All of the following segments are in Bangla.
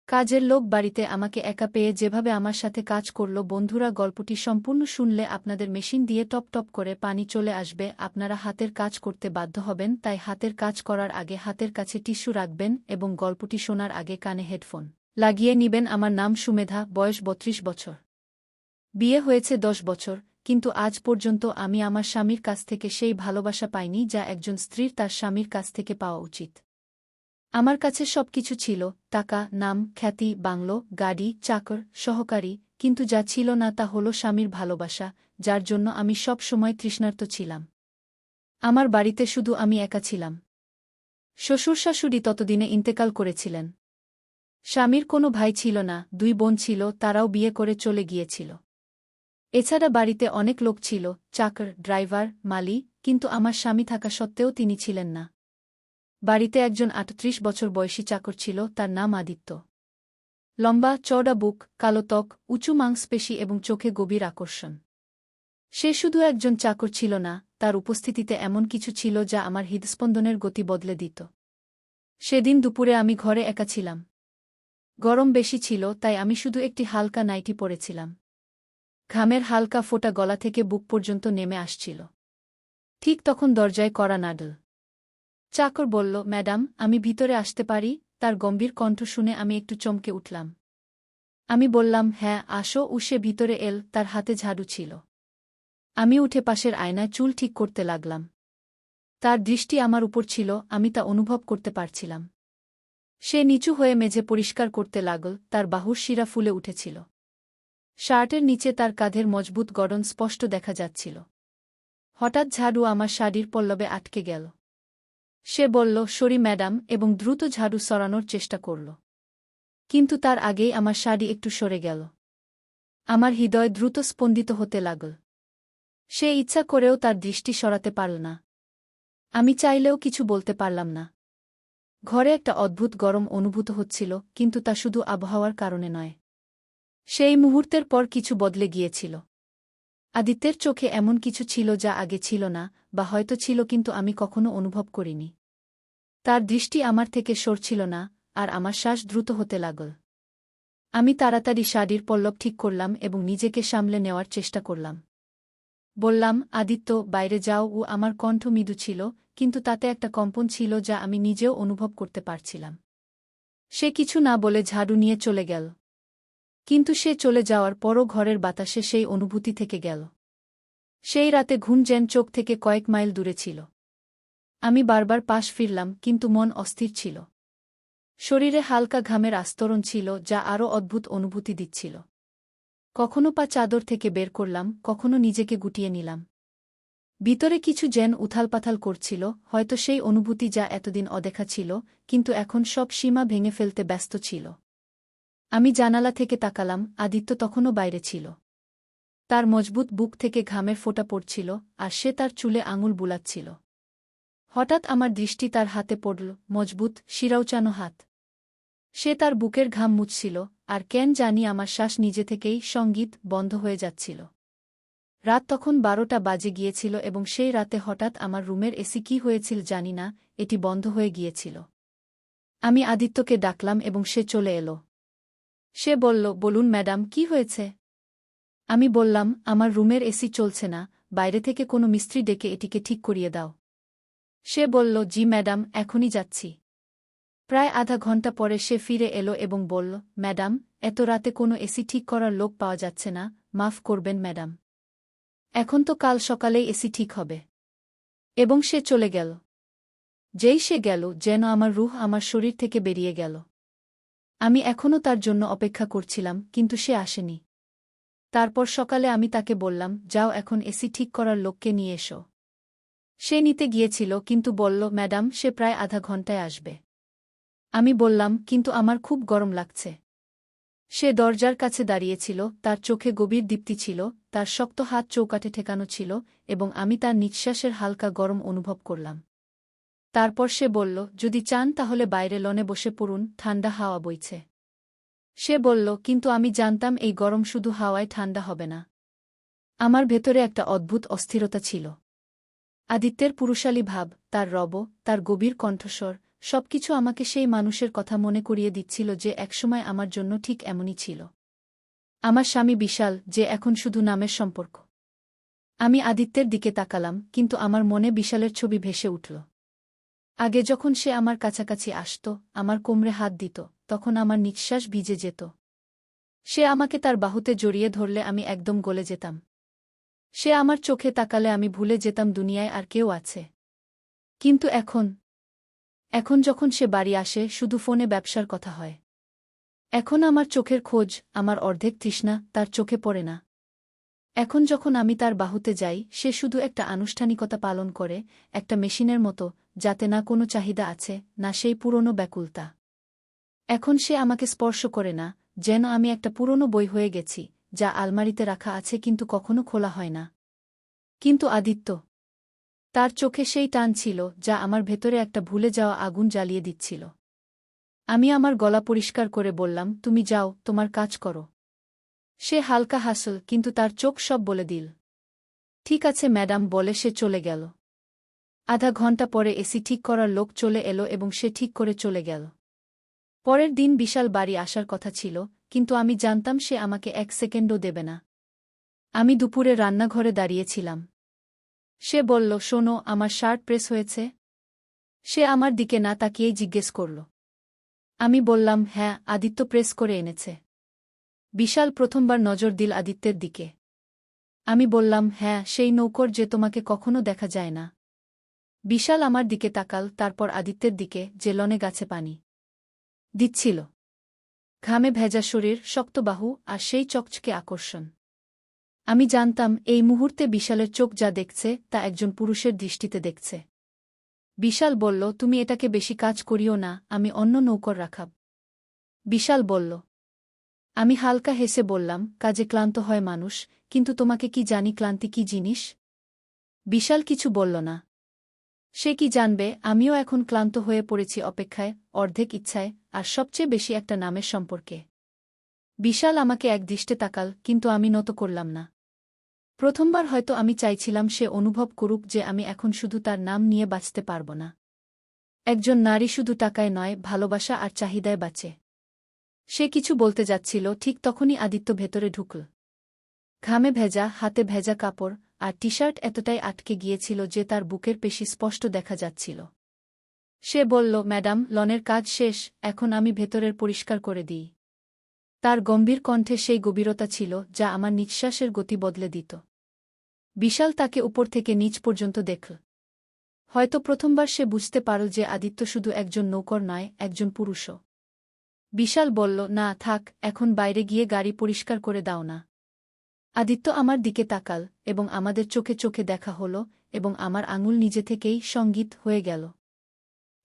কাজের লোক বাড়িতে আমাকে একা পেয়ে যেভাবে আমার সাথে কাজ করল। বন্ধুরা, গল্পটি সম্পূর্ণ শুনলে আপনাদের মেশিন দিয়ে টপ টপ করে পানি চলে আসবে। আপনারা হাতের কাজ করতে বাধ্য হবেন, তাই হাতের কাজ করার আগে হাতের কাছে টিস্যু রাখবেন এবং গল্পটি শোনার আগে কানে হেডফোন লাগিয়ে নিবেন। আমার নাম সুমেধা, বয়স ৩২ বছর। বিয়ে হয়েছে ১০ বছর, কিন্তু আজ পর্যন্ত আমি আমার স্বামীর কাছ থেকে সেই ভালোবাসা পাইনি যা একজন স্ত্রীর তার স্বামীর কাছ থেকে পাওয়া উচিত। আমার কাছে সবকিছু ছিল, টাকা, নাম, খ্যাতি, বাংলো, গাড়ি, চাকর, সহকারী, কিন্তু যা ছিল না তা হল স্বামীর ভালোবাসা, যার জন্য আমি সব সময় তৃষ্ণার্ত ছিলাম। আমার বাড়িতে শুধু আমি একা ছিলাম। শ্বশুর-শাশুড়ি ততদিনে ইন্তেকাল করেছিলেন। স্বামীর কোনো ভাই ছিল না, ২ বোন ছিল, তারাও বিয়ে করে চলে গিয়েছিল। এছাড়া বাড়িতে অনেক লোক ছিল, চাকর, ড্রাইভার, মালি, কিন্তু আমার স্বামী থাকা সত্ত্বেও তিনি ছিলেন না। বাড়িতে একজন ৩৮ বছর বয়সী চাকর ছিল, তার নাম আদিত্য। লম্বা, চওড়া বুক, কালো ত্বক, উঁচু মাংসপেশি এবং চোখে গভীর আকর্ষণ। সে শুধু একজন চাকর ছিল না, তার উপস্থিতিতে এমন কিছু ছিল যা আমার হৃদস্পন্দনের গতি বদলে দিত। সেদিন দুপুরে আমি ঘরে একা ছিলাম। গরম বেশি ছিল, তাই আমি শুধু একটি হালকা নাইটি পরেছিলাম। ঘামের হালকা ফোঁটা গলা থেকে বুক পর্যন্ত নেমে আসছিল। ঠিক তখন দরজায় কড়া নাড়ল। চাকর বলল, ম্যাডাম, আমি ভিতরে আসতে পারি? তার গম্ভীর কণ্ঠ শুনে আমি একটু চমকে উঠলাম। আমি বললাম, হ্যাঁ, আসো। সে ভিতরে এল, তার হাতে ঝাড়ু ছিল। আমি উঠে পাশের আয়নায় চুল ঠিক করতে লাগলাম। তার দৃষ্টি আমার উপর ছিল, আমি তা অনুভব করতে পারছিলাম। সে নিচু হয়ে মেঝে পরিষ্কার করতে লাগল, তার বাহুর শিরা ফুলে উঠেছিল। শার্টের নিচে তার কাঁধের মজবুত গড়ন স্পষ্ট দেখা যাচ্ছিল। হঠাৎ ঝাড়ু আমার শাড়ির পল্লবে আটকে গেল। সে বলল, সরি ম্যাডাম, এবং দ্রুত ঝাড়ু সরানোর চেষ্টা করল। কিন্তু তার আগেই আমার শাড়ি একটু সরে গেল। আমার হৃদয় দ্রুত স্পন্দিত হতে লাগল। সে ইচ্ছা করেও তার দৃষ্টি সরাতে পারল না। আমি চাইলেও কিছু বলতে পারলাম না। ঘরে একটা অদ্ভুত গরম অনুভূত হচ্ছিল, কিন্তু তা শুধু আবহাওয়ার কারণে নয়। সেই মুহূর্তের পর কিছু বদলে গিয়েছিল। আদিত্যের চোখে এমন কিছু ছিল যা আগে ছিল না, বা হয়তো ছিল কিন্তু আমি কখনো অনুভব করিনি। তার দৃষ্টি আমার থেকে সরছিল না, আর আমার শ্বাস দ্রুত হতে লাগল। আমি তাড়াতাড়ি শাড়ির পল্লব ঠিক করলাম এবং নিজেকে সামলে নেওয়ার চেষ্টা করলাম। বললাম, আদিত্য, বাইরে যাও। আমার কণ্ঠ মৃদু ছিল, কিন্তু তাতে একটা কম্পন ছিল যা আমি নিজেও অনুভব করতে পারছিলাম। সে কিছু না বলে ঝাড়ু নিয়ে চলে গেল। কিন্তু সে চলে যাওয়ার পরও ঘরের বাতাসে সেই অনুভূতি থেকে গেল। সেই রাতে ঘুম যেন চোখ থেকে কয়েক মাইল দূরে ছিল। আমি বারবার পাশ ফিরলাম, কিন্তু মন অস্থির ছিল। শরীরে হালকা ঘামের আস্তরণ ছিল, যা আরও অদ্ভুত অনুভূতি দিচ্ছিল। কখনো পা চাদর থেকে বের করলাম, কখনো নিজেকে গুটিয়ে নিলাম। ভিতরে কিছু যেন উথালপাথাল করছিল, হয়তো সেই অনুভূতি যা এতদিন অদেখা ছিল, কিন্তু এখন সব সীমা ভেঙে ফেলতে ব্যস্ত ছিল। আমি জানালা থেকে তাকালাম, আদিত্য তখনও বাইরে ছিল। তার মজবুত বুক থেকে ঘামের ফোঁটা পড়ছিল, আর সে তার চুলে আঙুল বুলাচ্ছিল। হঠাৎ আমার দৃষ্টি তার হাতে পড়ল, মজবুত, শিরাউচানো হাত। সে তার বুকের ঘাম মুছছিল, আর কেন জানি আমার শ্বাস নিজে থেকেই সঙ্গীত বন্ধ হয়ে যাচ্ছিল। রাত তখন ১২টা বাজে গিয়েছিল এবং সেই রাতে হঠাৎ আমার রুমের এসি কি হয়েছিল জানি না, এটি বন্ধ হয়ে গিয়েছিল। আমি আদিত্যকে ডাকলাম এবং সে চলে এলো। সে বলল, বলুন ম্যাডাম, কি হয়েছে? আমি বললাম, আমার রুমের এসি চলছে না, বাইরে থেকে কোনো মিস্ত্রি ডেকে এটিকে ঠিক করিয়ে দাও। সে বলল, জি ম্যাডাম, এখনই যাচ্ছি। প্রায় আধা ঘন্টা পরে সে ফিরে এলো এবং বলল, ম্যাডাম, এত রাতে কোনো এসি ঠিক করার লোক পাওয়া যাচ্ছে না, মাফ করবেন ম্যাডাম। এখন তো কাল সকালেই এসি ঠিক হবে। এবং সে চলে গেল। যেই সে গেল, যেন আমার রুহ আমার শরীর থেকে বেরিয়ে গেল। আমি এখনও তার জন্য অপেক্ষা করছিলাম, কিন্তু সে আসেনি। তারপর সকালে আমি তাকে বললাম, যাও এখন এসি ঠিক করার লোককে নিয়ে এসো। সে নিতে গিয়েছিল, কিন্তু বলল, ম্যাডাম, সে প্রায় আধা ঘন্টায় আসবে। আমি বললাম, কিন্তু আমার খুব গরম লাগছে। সে দরজার কাছে দাঁড়িয়েছিল, তার চোখে গভীর দীপ্তি ছিল, তার শক্ত হাত চৌকাঠে ঠেকানো ছিল, এবং আমি তার নিঃশ্বাসের হালকা গরম অনুভব করলাম। তারপর সে বলল, যদি চান তাহলে বাইরে লনে বসে পড়ুন, ঠান্ডা হাওয়া বইছে। সে বলল, কিন্তু আমি জানতাম এই গরম শুধু হাওয়ায় ঠান্ডা হবে না। আমার ভেতরে একটা অদ্ভুত অস্থিরতা ছিল। আদিত্যের পুরুষালী ভাব, তার রব, তার গভীর কণ্ঠস্বর, সবকিছু আমাকে সেই মানুষের কথা মনে করিয়ে দিচ্ছিল যে একসময় আমার জন্য ঠিক এমনই ছিল। আমার স্বামী বিশাল, যে এখন শুধু নামের সম্পর্ক। আমি আদিত্যের দিকে তাকালাম, কিন্তু আমার মনে বিশালের ছবি ভেসে উঠল। আগে যখন সে আমার কাছাকাছি আসত, আমার কোমরে হাত দিত, তখন আমার নিঃশ্বাস ভিজে যেত। সে আমাকে তার বাহুতে জড়িয়ে ধরলে আমি একদম গলে যেতাম। সে আমার চোখে তাকালে আমি ভুলে যেতাম দুনিয়ায় আর কেউ আছে। কিন্তু এখন যখন সে বাড়ি আসে, শুধু ফোনে ব্যবসার কথা হয়। এখন আমার চোখের খোঁজ, আমার অর্ধেক তৃষ্ণা তার চোখে পড়ে না। এখন যখন আমি তার বাহুতে যাই, সে শুধু একটা আনুষ্ঠানিকতা পালন করে, একটা মেশিনের মতো, যাতে না কোনো চাহিদা আছে, না সেই পুরনো ব্যাকুলতা। এখন সে আমাকে স্পর্শ করে না, যেন আমি একটা পুরনো বই হয়ে গেছি, যা আলমারিতে রাখা আছে কিন্তু কখনো খোলা হয় না। কিন্তু আদিত্য, তার চোখে সেই টান ছিল যা আমার ভেতরে একটা ভুলে যাওয়া আগুন জ্বালিয়ে দিচ্ছিল। আমি আমার গলা পরিষ্কার করে বললাম, তুমি যাও, তোমার কাজ করো। সে হালকা হাসল, কিন্তু তার চোখ সব বলে দিল। ঠিক আছে ম্যাডাম, বলে সে চলে গেল। আধা ঘন্টা পরে এসি ঠিক করার লোক চলে এলো এবং সে ঠিক করে চলে গেল। পরের দিন বিশাল বাড়ি আসার কথা ছিল, কিন্তু আমি জানতাম সে আমাকে 1 সেকেন্ডও দেবে না। আমি দুপুরে রান্নাঘরে দাঁড়িয়েছিলাম। সে বলল, শোনো, আমার শার্ট প্রেস হয়েছে? সে আমার দিকে না তাকিয়েই জিজ্ঞেস করল। আমি বললাম, হ্যাঁ, আদিত্য প্রেস করে এনেছে। বিশাল প্রথমবার নজর দিল আদিত্যের দিকে। আমি বললাম, হ্যাঁ, সেই নৌকর যে তোমাকে কখনো দেখা যায় না। বিশাল আমার দিকে তাকাল, তারপর আদিত্যের দিকে, যে লনে গাছে পানি দিচ্ছিল। ঘামে ভেজা শরীর, শক্ত বাহু আর সেই চকচকে আকর্ষণ। আমি জানতাম এই মুহূর্তে বিশালের চোখ যা দেখছে তা একজন পুরুষের দৃষ্টিতে দেখছে। বিশাল বলল, তুমি এটাকে বেশি কাজ করিও না, আমি অন্য নৌকর রাখাব। বিশাল বলল। আমি হালকা হেসে বললাম, কাজে ক্লান্ত হয় মানুষ, কিন্তু তোমাকে কি জানি ক্লান্তি কি জিনিস? বিশাল কিছু বলল না। সে কি জানবে আমিও এখন ক্লান্ত হয়ে পড়েছি অপেক্ষায়, অর্ধেক ইচ্ছায়, আর সবচেয়ে বেশি একটা নামের সম্পর্কে। বিশাল আমাকে একদৃষ্টে তাকাল, কিন্তু আমি নত করলাম না। প্রথমবার হয়তো আমি চাইছিলাম সে অনুভব করুক যে আমি এখন শুধু তার নাম নিয়ে বাঁচতে পারব না। একজন নারী শুধু টাকায় নয়, ভালোবাসা আর চাহিদায় বাঁচে। সে কিছু বলতে যাচ্ছিল, ঠিক তখনই আদিত্য ভেতরে ঢুকল। ঘামে ভেজা, হাতে ভেজা কাপড়, আর টি শার্ট এতটাই আটকে গিয়েছিল যে তার বুকের পেশি স্পষ্ট দেখা যাচ্ছিল। সে বলল, ম্যাডাম, লনের কাজ শেষ, এখন আমি ভেতরের পরিষ্কার করে দিই। তার গম্ভীর কণ্ঠে সেই গভীরতা ছিল যা আমার নিঃশ্বাসের গতি বদলে দিত। বিশাল তাকে উপর থেকে নিচ পর্যন্ত দেখল। হয়তো প্রথমবার সে বুঝতে পারল যে আদিত্য শুধু একজন নৌকর নয়, একজন পুরুষও। বিশাল বলল, না থাক, এখন বাইরে গিয়ে গাড়ি পরিষ্কার করে দাও না। আদিত্য আমার দিকে তাকাল, এবং আমাদের চোখে চোখে দেখা হল, এবং আমার আঙুল নিজে থেকেই সঙ্গীত হয়ে গেল।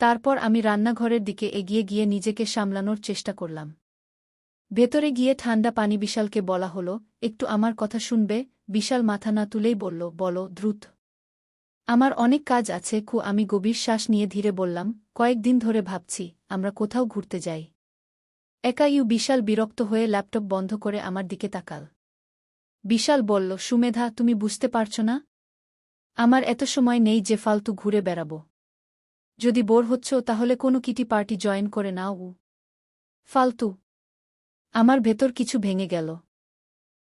তারপর আমি রান্নাঘরের দিকে এগিয়ে গিয়ে নিজেকে সামলানোর চেষ্টা করলাম। ভেতরে গিয়ে ঠান্ডা পানি বিশালকে বলা হল, একটু আমার কথা শুনবে? বিশাল মাথা না তুলেই বলল, বলো দ্রুত। আমার অনেক কাজ আছে। আমি গভীর শ্বাস নিয়ে ধীরে বললাম, কয়েকদিন ধরে ভাবছি আমরা কোথাও ঘুরতে যাই। বিশাল বিরক্ত হয়ে ল্যাপটপ বন্ধ করে আমার দিকে তাকাল। বিশাল বলল, সুমেধা, তুমি বুঝতে পারছ না? আমার এত সময় নেই যে ফালতু ঘুরে বেড়াব। যদি বোর হচ্ছ তাহলে কোনো কিটি পার্টি জয়েন করে নাও। ফালতু। আমার ভেতর কিছু ভেঙে গেল।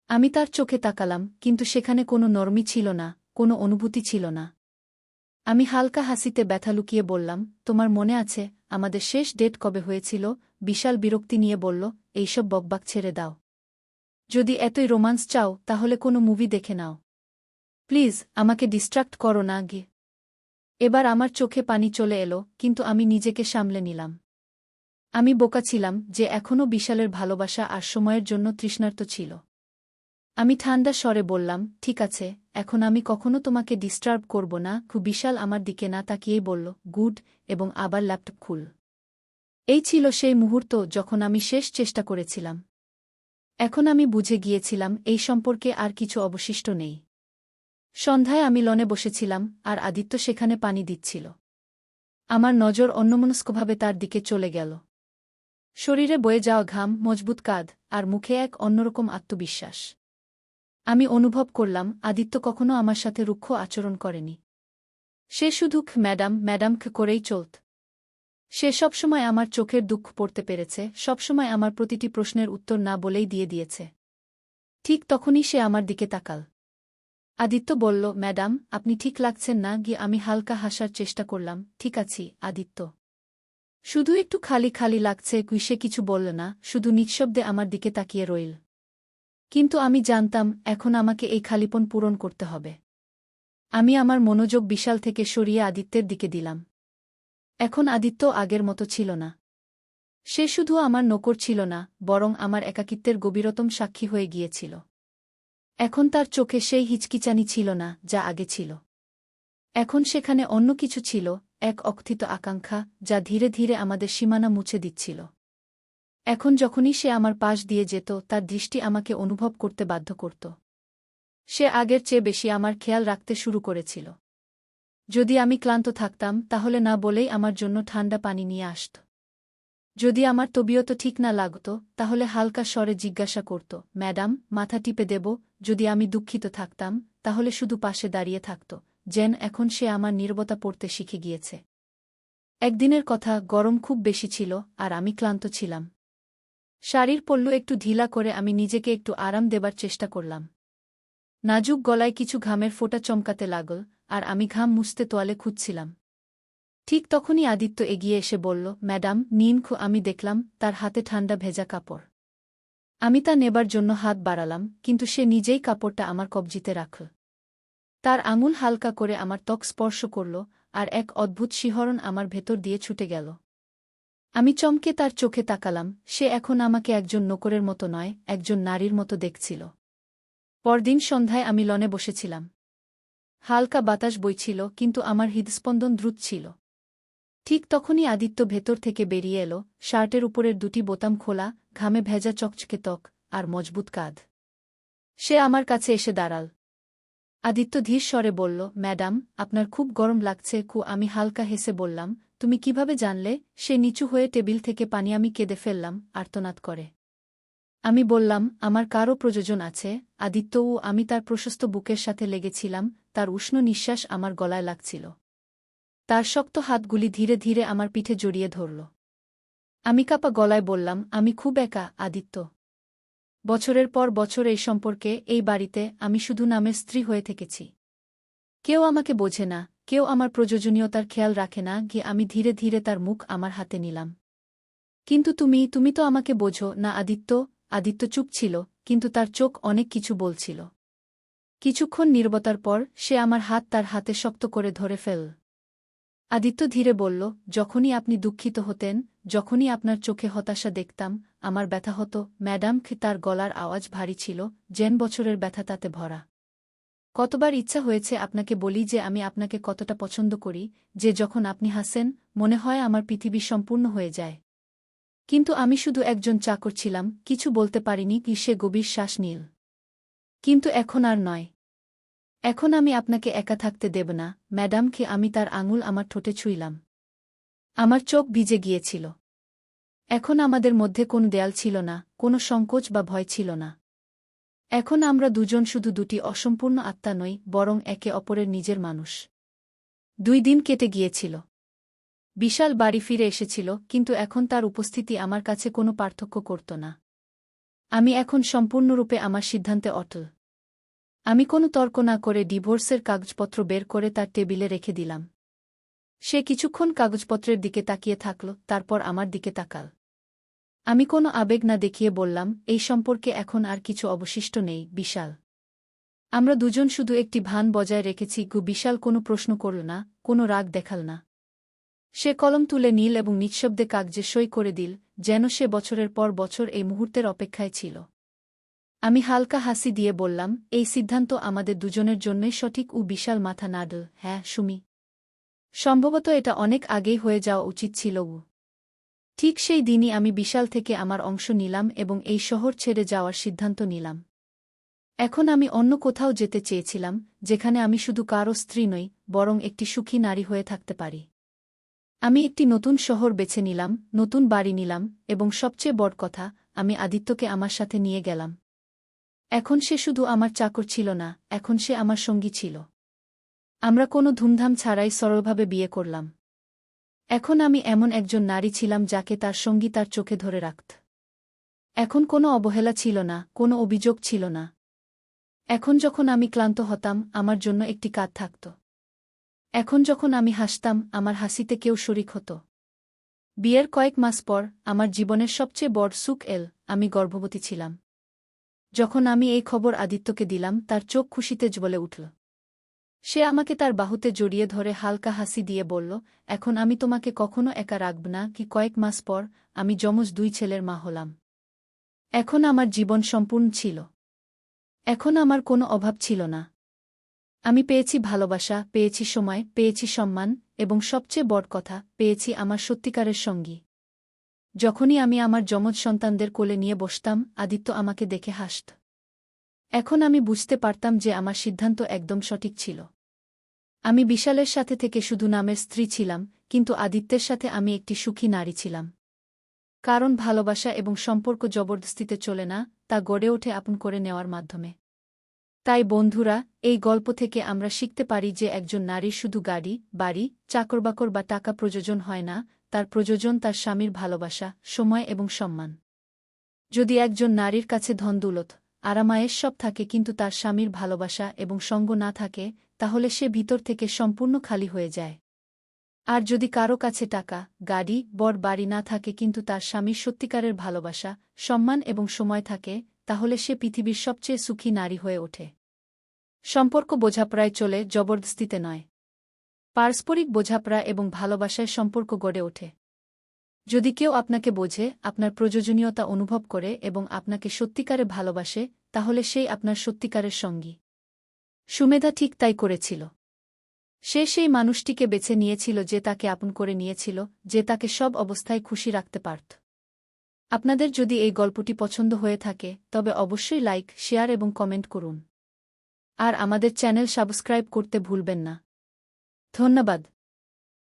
আমি তার চোখে তাকালাম, কিন্তু সেখানে কোনো নরমি ছিল না, কোনো অনুভূতি ছিল না। আমি হালকা হাসিতে ব্যথা লুকিয়ে বললাম, তোমার মনে আছে আমাদের শেষ ডেট কবে হয়েছিল? বিশাল বিরক্তি নিয়ে বলল, এইসব বকবাক ছেড়ে দাও। যদি এতই রোমান্স চাও তাহলে কোনো মুভি দেখে নাও। প্লিজ, আমাকে ডিস্ট্রাক্ট করো না গে। এবার আমার চোখে পানি চলে এলো, কিন্তু আমি নিজেকে সামলে নিলাম। আমি বোকা ছিলাম যে এখনও বিশালের ভালোবাসা আর সময়ের জন্য তৃষ্ণার্ত ছিল। আমি ঠান্ডা স্বরে বললাম, ঠিক আছে, এখন আমি কখনো তোমাকে ডিস্টার্ব করব না। বিশাল আমার দিকে না তাকিয়েই বলল, গুড, এবং আবার ল্যাপটপ খুল। এই ছিল সেই মুহূর্ত যখন আমি শেষ চেষ্টা করেছিলাম। এখন আমি বুঝে গিয়েছিলাম এই সম্পর্কে আর কিছু অবশিষ্ট নেই। সন্ধ্যায় আমি লনে বসেছিলাম, আর আদিত্য সেখানে পানি দিচ্ছিল। আমার নজর অন্যমনস্কভাবে তার দিকে চলে গেল। শরীরে বয়ে যাওয়া ঘাম, মজবুত কাঁধ, আর মুখে এক অন্যরকম আত্মবিশ্বাস। আমি অনুভব করলাম আদিত্য কখনো আমার সাথে রুক্ষ আচরণ করেনি। সে শুধু ম্যাডাম ম্যাডাম করেই চলত। সে সবসময় আমার চোখের দুঃখ পড়তে পেরেছে, সবসময় আমার প্রতিটি প্রশ্নের উত্তর না বলেই দিয়ে দিয়েছে। ঠিক তখনই সে আমার দিকে তাকাল। আদিত্য বলল, ম্যাডাম, আপনি ঠিক লাগছেন না। গিয়ে আমি হালকা হাসার চেষ্টা করলাম। ঠিক আছি আদিত্য, শুধু একটু খালি খালি লাগছে। সে কিছু বলল না, শুধু নিঃশব্দে আমার দিকে তাকিয়ে রইল। কিন্তু আমি জানতাম এখন আমাকে এই খালিপন পূরণ করতে হবে। আমি আমার মনোযোগ বিশাল থেকে সরিয়ে আদিত্যের দিকে দিলাম। এখন আদিত্য আগের মতো ছিল না। সে শুধু আমার নকর ছিল না, বরং আমার একাকিত্বের গভীরতম সাক্ষী হয়ে গিয়েছিল। এখন তার চোখে সেই হিচকিচানি ছিল না যা আগে ছিল। এখন সেখানে অন্য কিছু ছিল, এক অকথিত আকাঙ্ক্ষা যা ধীরে ধীরে আমাদের সীমানা মুছে দিচ্ছিল। এখন যখনই সে আমার পাশ দিয়ে যেত, তার দৃষ্টি আমাকে অনুভব করতে বাধ্য করত। সে আগের চেয়ে বেশি আমার খেয়াল রাখতে শুরু করেছিল। যদি আমি ক্লান্ত থাকতাম, তাহলে না বলেই আমার জন্য ঠান্ডা পানি নিয়ে আসত। যদি আমার তবিয়ত ঠিক না লাগত, তাহলে হালকা স্বরে জিজ্ঞাসা করত, ম্যাডাম, মাথা টিপে দেব? যদি আমি দুঃখিত থাকতাম, তাহলে শুধু পাশে দাঁড়িয়ে থাকত। যেন এখন সে আমার নীরবতা পড়তে শিখে গিয়েছে। একদিনের কথা, গরম খুব বেশি ছিল, আর আমি ক্লান্ত ছিলাম। শাড়ির পল্লু একটু ঢিলা করে আমি নিজেকে একটু আরাম দেবার চেষ্টা করলাম। নাজুক গলায় কিছু ঘামের ফোঁটা চমকাতে লাগল, আর আমি ঘাম মুছতে তোয়ালে খুঁজছিলাম। ঠিক তখনই আদিত্য এগিয়ে এসে বলল, ম্যাডাম, নিন। আমি দেখলাম তার হাতে ঠান্ডা ভেজা কাপড়। আমি তা নেবার জন্য হাত বাড়ালাম, কিন্তু সে নিজেই কাপড়টা আমার কবজিতে রাখল। তার আঙুল হালকা করে আমার ত্বক স্পর্শ করল, আর এক অদ্ভুত শিহরণ আমার ভেতর দিয়ে ছুটে গেল। আমি চমকে তার চোখে তাকালাম। সে এখন আমাকে একজন নকরের মতো নয়, একজন নারীর মতো দেখছিল। পরদিন সন্ধ্যায় আমি লনে বসেছিলাম। হালকা বাতাস বইছিল, কিন্তু আমার হৃদস্পন্দন দ্রুত ছিল। ঠিক তখনই আদিত্য ভেতর থেকে বেরিয়ে এলো, শার্টের উপরের দুটি বোতাম খোলা, ঘামে ভেজা চকচকে ত্বক, আর মজবুত কাঁধ। সে আমার কাছে এসে দাঁড়াল। আদিত্য ধীর স্বরে বলল, ম্যাডাম, আপনার খুব গরম লাগছে। আমি হালকা হেসে বললাম, তুমি কিভাবে জানলে? সে নিচু হয়ে টেবিল থেকে পানি আমি কেঁদে ফেললাম, আর্তনাদ করে। আমি বললাম, আমার কারও প্রয়োজন আছে। আদিত্যও। আমি তার প্রশস্ত বুকের সাথে লেগেছিলাম, তার উষ্ণ নিঃশ্বাস আমার গলায় লাগছিল। তার শক্ত হাতগুলি ধীরে ধীরে আমার পিঠে জড়িয়ে ধরল। আমি কাঁপা গলায় বললাম, আমি খুব একা আদিত্য। বছরের পর বছর এই সম্পর্কে, এই বাড়িতে আমি শুধু নামের স্ত্রী হয়ে থেকেছি। কেউ আমাকে বোঝে না, কেউ আমার প্রয়োজনীয়তার খেয়াল রাখে না। আমি ধীরে ধীরে তার মুখ আমার হাতে নিলাম। কিন্তু তুমি তো আমাকে বোঝো না আদিত্য। আদিত্য চুপ ছিল, কিন্তু তার চোখ অনেক কিছু বলছিল। কিছুক্ষণ নীরবতার পর সে আমার হাত তার হাতে শক্ত করে ধরে ফেলল। আদিত্য ধীরে বলল, যখনই আপনি দুঃখিত হতেন, যখনই আপনার চোখে হতাশা দেখতাম, আমার ব্যথা হতো। ম্যাডাম। তার গলার আওয়াজ ভারী ছিল, যেন বছরের ব্যথা তাতে ভরা। কতবার ইচ্ছা হয়েছে আপনাকে বলি যে আমি আপনাকে কতটা পছন্দ করি, যে যখন আপনি হাসেন, মনে হয় আমার পৃথিবী সম্পূর্ণ হয়ে যায়। কিন্তু আমি শুধু একজন চাকর ছিলাম, কিছু বলতে পারিনি। সে গভীর শ্বাস নিল। কিন্তু এখন আর নয়। এখন আমি আপনাকে একা থাকতে দেব না, ম্যাডাম। আমি তার আঙুল আমার ঠোঁটে ছুঁইলাম। আমার চোখ ভিজে গিয়েছিল। এখন আমাদের মধ্যে কোনো দেয়াল ছিল না, কোনো সংকোচ বা ভয় ছিল না। এখন আমরা দুজন শুধু দুটি অসম্পূর্ণ আত্মা নই, বরং একে অপরের নিজের মানুষ। 2 দিন কেটে গিয়েছিল। বিশাল বাড়ি ফিরে এসেছিল, কিন্তু এখন তার উপস্থিতি আমার কাছে কোনো পার্থক্য করত না। আমি এখন সম্পূর্ণরূপে আমার সিদ্ধান্তে অটল। আমি কোনো তর্ক না করে ডিভোর্সের কাগজপত্র বের করে তার টেবিলে রেখে দিলাম। সে কিছুক্ষণ কাগজপত্রের দিকে তাকিয়ে থাকল, তারপর আমার দিকে তাকাল। আমি কোনো আবেগ না দেখিয়ে বললাম, এই সম্পর্কে এখন আর কিছু অবশিষ্ট নেই, বিশাল। আমরা দুজন শুধু একটি ভান বজায় রেখেছি। বিশাল কোনো প্রশ্ন করল না, কোনো রাগ দেখাল না। সে কলম তুলে নীল এবং নিঃশব্দে কাগজে সই করে দিল, যেন সে বছরের পর বছর এই মুহূর্তের অপেক্ষায় ছিল। আমি হালকা হাসি দিয়ে বললাম, এই সিদ্ধান্ত আমাদের দুজনের জন্যই সঠিক। বিশাল মাথা নাড়ল, হ্যাঁ সুমি। সম্ভবত এটা অনেক আগেই হয়ে যাওয়া উচিত ছিল। ঠিক সেই দিনই আমি বিশাল থেকে আমার অংশ নিলাম এবং এই শহর ছেড়ে যাওয়ার সিদ্ধান্ত নিলাম। এখন আমি অন্য কোথাও যেতে চেয়েছিলাম, যেখানে আমি শুধু কারও স্ত্রী নই, বরং একটি সুখী নারী হয়ে থাকতে পারি। আমি একটি নতুন শহর বেছে নিলাম, নতুন বাড়ি নিলাম, এবং সবচেয়ে বড় কথা, আমি আদিত্যকে আমার সাথে নিয়ে গেলাম। এখন সে শুধু আমার চাকর ছিল না, এখন সে আমার সঙ্গী ছিল। আমরা কোনো ধুমধাম ছাড়াই সরলভাবে বিয়ে করলাম। এখন আমি এমন একজন নারী ছিলাম যাকে তার সঙ্গী তার চোখে ধরে রাখত। এখন কোনো অবহেলা ছিল না, কোনো অভিযোগ ছিল না। এখন যখন আমি ক্লান্ত হতাম, আমার জন্য একটি কাঁধ থাকত। এখন যখন আমি হাসতাম, আমার হাসিতে কেউ শরিক হতো। বিয়ের কয়েক মাস পর আমার জীবনের সবচেয়ে বড় সুখ এল, আমি গর্ভবতী ছিলাম। যখন আমি এই খবর আদিত্যকে দিলাম, তার চোখ খুশিতে জ্বলে উঠল। সে আমাকে তার বাহুতে জড়িয়ে ধরে হালকা হাসি দিয়ে বলল, এখন আমি তোমাকে কখনো একা রাখব না। কি কয়েক মাস পর আমি যমজ 2 ছেলের মা হলাম। এখন আমার জীবন সম্পূর্ণ ছিল। এখন আমার কোনো অভাব ছিল না। আমি পেয়েছি ভালোবাসা, পেয়েছি সময়, পেয়েছি সম্মান, এবং সবচেয়ে বড় কথা, পেয়েছি আমার সত্যিকারের সঙ্গী। যখনই আমি আমার যমজ সন্তানদের কোলে নিয়ে বসতাম, আদিত্য আমাকে দেখে হাসত। এখন আমি বুঝতে পারতাম যে আমার সিদ্ধান্ত একদম সঠিক ছিল। আমি বিশালের সাথে থেকে শুধু নামের স্ত্রী ছিলাম, কিন্তু আদিত্যের সাথে আমি একটি সুখী নারী ছিলাম। কারণ ভালোবাসা এবং সম্পর্ক জবরদস্তিতে চলে না, তা গড়ে ওঠে আপন করে নেওয়ার মাধ্যমে। তাই বন্ধুরা, এই গল্প থেকে আমরা শিখতে পারি যে একজন নারীর শুধু গাড়ি, বাড়ি, চাকরবাকর বা টাকা প্রয়োজন হয় না, তার প্রয়োজন তার স্বামীর ভালোবাসা, সময় এবং সম্মান। যদি একজন নারীর কাছে ধন-দৌলত, আরামায়েশ সব থাকে কিন্তু তার স্বামীর ভালোবাসা এবং সঙ্গ না থাকে, তাহলে সে ভিতর থেকে সম্পূর্ণ খালি হয়ে যায়। আর যদি কারো কাছে টাকা, গাড়ি, বড় বাড়ি না থাকে কিন্তু তার স্বামীর সত্যিকারের ভালোবাসা, সম্মান এবং সময় থাকে, তাহলে সে পৃথিবীর সবচেয়ে সুখী নারী হয়ে ওঠে। সম্পর্ক বোঝাপড়ায় চলে, জবরদস্তিতে নয়। পারস্পরিক বোঝাপড়া এবং ভালোবাসায় সম্পর্ক গড়ে ওঠে। যদি কেউ আপনাকে বোঝে, আপনার প্রয়োজনীয়তা অনুভব করে এবং আপনাকে সত্যিকারে ভালোবাসে, তাহলে সেই আপনার সত্যিকারের সঙ্গী। সুমেধা ঠিক তাই করেছিল। সে সেই মানুষটিকে বেছে নিয়েছিল যে তাকে আপন করে নিয়েছিল, যে তাকে সব অবস্থায় খুশি রাখতে পারত। আপনাদের যদি এই গল্পটি পছন্দ হয়ে থাকে, তবে অবশ্যই লাইক, শেয়ার এবং কমেন্ট করুন। আর আমাদের চ্যানেল সাবস্ক্রাইব করতে ভুলবেন না। ধন্যবাদ।